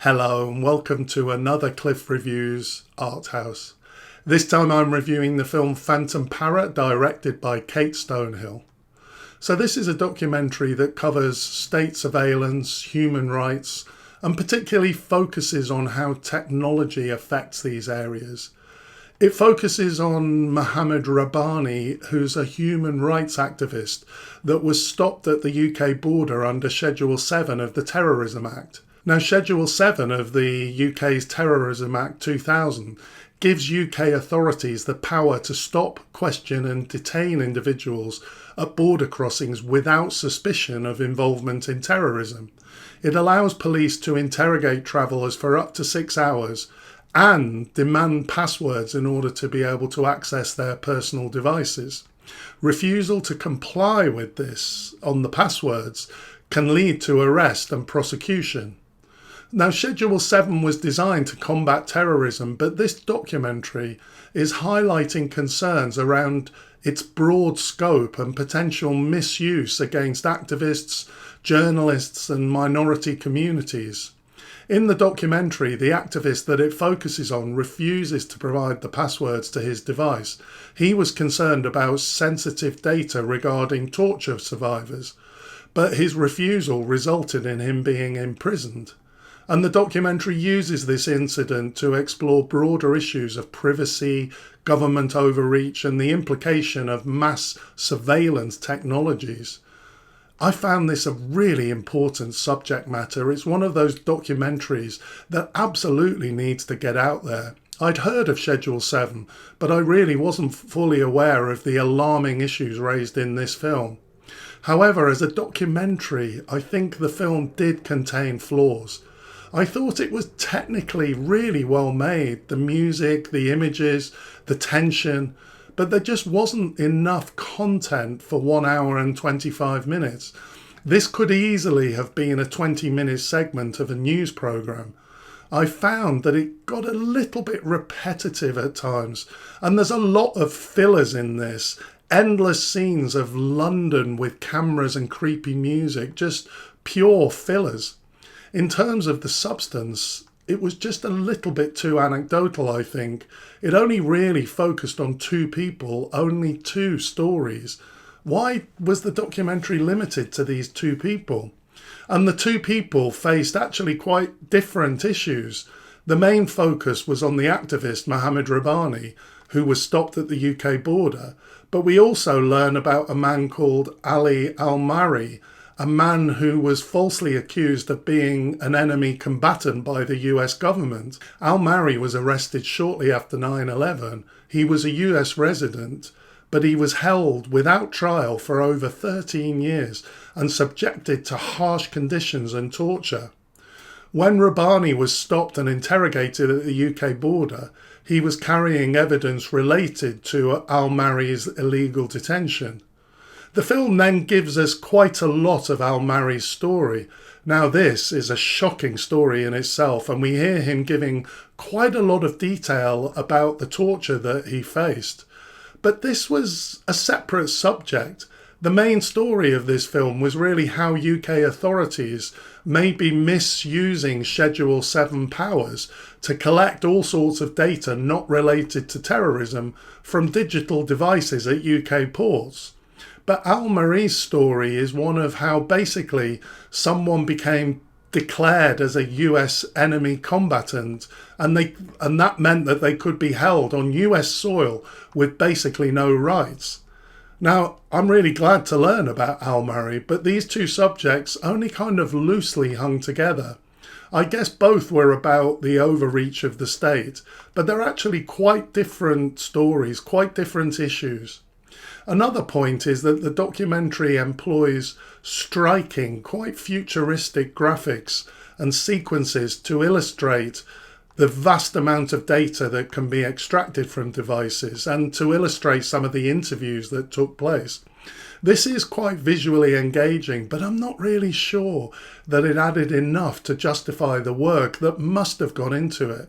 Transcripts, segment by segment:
Hello and welcome to another Cliff Reviews Art House. This time I'm reviewing the film Phantom Parrot, directed by Kate Stonehill. So this is a documentary that covers state surveillance, human rights, and particularly focuses on how technology affects these areas. It focuses on Mohammed Rabbani, who's a human rights activist that was stopped at the UK border under Schedule 7 of the Terrorism Act. Now, Schedule 7 of the UK's Terrorism Act 2000 gives UK authorities the power to stop, question and detain individuals at border crossings without suspicion of involvement in terrorism. It allows police to interrogate travellers for up to 6 hours and demand passwords in order to be able to access their personal devices. Refusal to comply with this on the passwords can lead to arrest and prosecution. Now, Schedule 7 was designed to combat terrorism, but this documentary is highlighting concerns around its broad scope and potential misuse against activists, journalists and minority communities. In the documentary, the activist that it focuses on refuses to provide the passwords to his device. He was concerned about sensitive data regarding torture survivors, but his refusal resulted in him being imprisoned. And the documentary uses this incident to explore broader issues of privacy, government overreach, and the implication of mass surveillance technologies. I found this a really important subject matter. It's one of those documentaries that absolutely needs to get out there. I'd heard of Schedule 7, but I really wasn't fully aware of the alarming issues raised in this film. However, as a documentary, I think the film did contain flaws. I thought it was technically really well made, the music, the images, the tension, but there just wasn't enough content for 1 hour and 25 minutes. This could easily have been a 20-minute segment of a news programme. I found that it got a little bit repetitive at times, and there's a lot of fillers in this. Endless scenes of London with cameras and creepy music, just pure fillers. In terms of the substance, it was just a little bit too anecdotal, I think. It only really focused on 2 people, only 2 stories. Why was the documentary limited to these 2 people? And the 2 people faced actually quite different issues. The main focus was on the activist Mohammed Rabbani, who was stopped at the UK border. But we also learn about a man called Ali Al-Mari, a man who was falsely accused of being an enemy combatant by the US government. Al-Mari was arrested shortly after 9/11. He was a US resident, but he was held without trial for over 13 years and subjected to harsh conditions and torture. When Rabbani was stopped and interrogated at the UK border, he was carrying evidence related to Al-Mari's illegal detention. The film then gives us quite a lot of Al-Mari's story. Now, this is a shocking story in itself, and we hear him giving quite a lot of detail about the torture that he faced. But this was a separate subject. The main story of this film was really how UK authorities may be misusing Schedule 7 powers to collect all sorts of data not related to terrorism from digital devices at UK ports. But Al-Mari's story is one of how basically someone became declared as a US enemy combatant, and that meant that they could be held on US soil with basically no rights. Now, I'm really glad to learn about Al-Mari, but these 2 subjects only kind of loosely hung together. I guess both were about the overreach of the state, but they're actually quite different stories, quite different issues. Another point is that the documentary employs striking, quite futuristic graphics and sequences to illustrate the vast amount of data that can be extracted from devices and to illustrate some of the interviews that took place. This is quite visually engaging, but I'm not really sure that it added enough to justify the work that must have gone into it.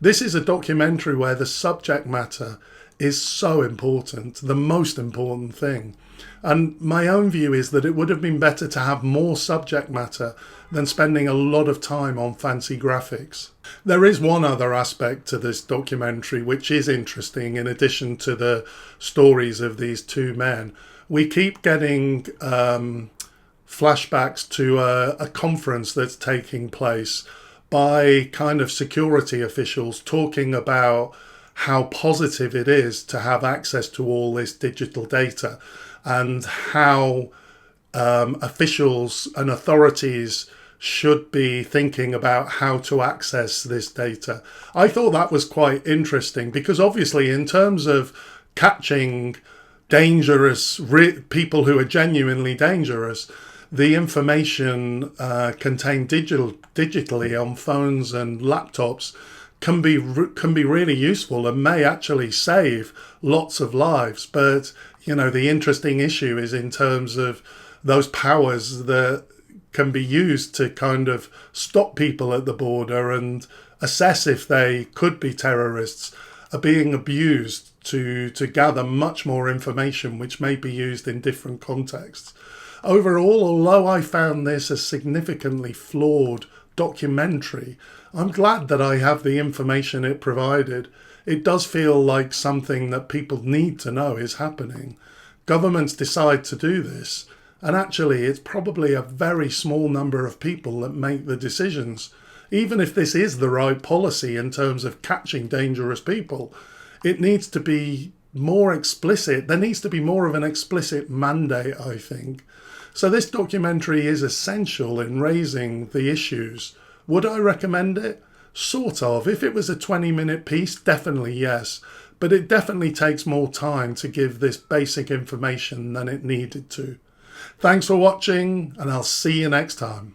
This is a documentary where the subject matter is so important, the most important thing. And my own view is that it would have been better to have more subject matter than spending a lot of time on fancy graphics. There is one other aspect to this documentary which is interesting in addition to the stories of these two men. We keep getting flashbacks to a conference that's taking place by kind of security officials talking about how positive it is to have access to all this digital data, and how officials and authorities should be thinking about how to access this data. I thought that was quite interesting because obviously in terms of catching dangerous people who are genuinely dangerous, the information contained digitally on phones and laptops can be really useful and may actually save lots of lives. But you know, the interesting issue is in terms of those powers that can be used to kind of stop people at the border and assess if they could be terrorists are being abused to gather much more information which may be used in different contexts. Overall, although I found this a significantly flawed documentary, I'm glad that I have the information it provided. It does feel like something that people need to know is happening. Governments decide to do this, and actually it's probably a very small number of people that make the decisions. Even if this is the right policy in terms of catching dangerous people, it needs to be more explicit. There needs to be more of an explicit mandate, I think. So this documentary is essential in raising the issues. Would I recommend it? Sort of. If it was a 20-minute piece, definitely yes. But it definitely takes more time to give this basic information than it needed to. Thanks for watching, and I'll see you next time.